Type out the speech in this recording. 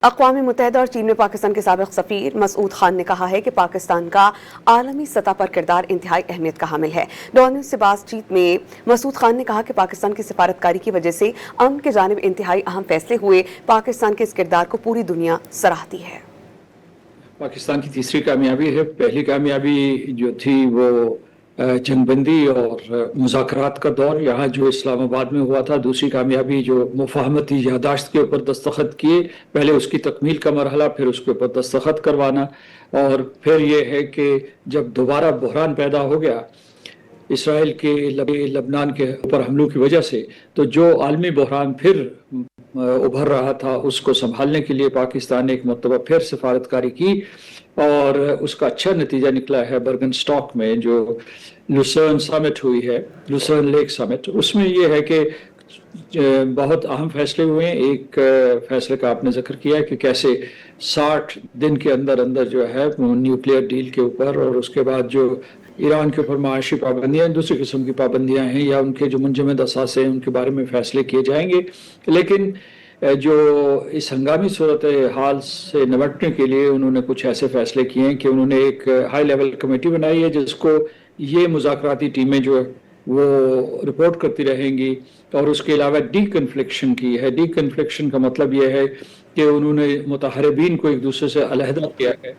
اقوام متحدہ اور چین میں پاکستان کے سابق سفیر مسعود خان نے کہا ہے کہ پاکستان کا عالمی سطح پر کردار انتہائی اہمیت کا حامل ہے۔ ڈون نیوز سے بات چیت میں مسعود خان نے کہا کہ پاکستان کی سفارتکاری کی وجہ سے امن کی جانب انتہائی اہم فیصلے ہوئے۔ پاکستان کے اس کردار کو پوری دنیا سراہتی ہے۔ پاکستان کی تیسری کامیابی ہے۔ پہلی کامیابی جو تھی وہ جنگ بندی اور مذاکرات کا دور یہاں جو اسلام آباد میں ہوا تھا۔ دوسری کامیابی جو مفاہمتی یادداشت کے اوپر دستخط کیے، پہلے اس کی تکمیل کا مرحلہ، پھر اس کے اوپر دستخط کروانا، اور پھر یہ ہے کہ جب دوبارہ بحران پیدا ہو گیا اسرائیل کے لبنان کے اوپر حملوں کی وجہ سے، تو جو عالمی بحران پھر ابھر رہا تھا اس کو سنبھالنے کے لیے پاکستان نے ایک مرتبہ پھر سفارتکاری کی، اور اس کا اچھا نتیجہ نکلا ہے۔ برگن سٹاک میں جو لوسرن سمٹ ہوئی ہے، لوسرن لیک سمٹ، اس میں یہ ہے کہ بہت اہم فیصلے ہوئے ہیں۔ ایک فیصلے کا آپ نے ذکر کیا ہے کہ کیسے 60 دن کے اندر اندر جو ہے نیوکلیئر ڈیل کے اوپر، اور اس کے بعد جو ایران کے اوپر معاشی پابندیاں، دوسری قسم کی پابندیاں ہیں یا ان کے جو منجمد اثاثے ہیں ان کے بارے میں فیصلے کیے جائیں گے۔ لیکن جو اس ہنگامی صورتحال سے نمٹنے کے لیے انہوں نے کچھ ایسے فیصلے کیے ہیں کہ انہوں نے ایک ہائی لیول کمیٹی بنائی ہے جس کو یہ مذاکراتی ٹیمیں جو وہ رپورٹ کرتی رہیں گی، اور اس کے علاوہ ڈی کنفلکشن کی ہے۔ ڈی کنفلکشن کا مطلب یہ ہے کہ انہوں نے متحاربین کو ایک دوسرے سے علیحدہ کیا ہے۔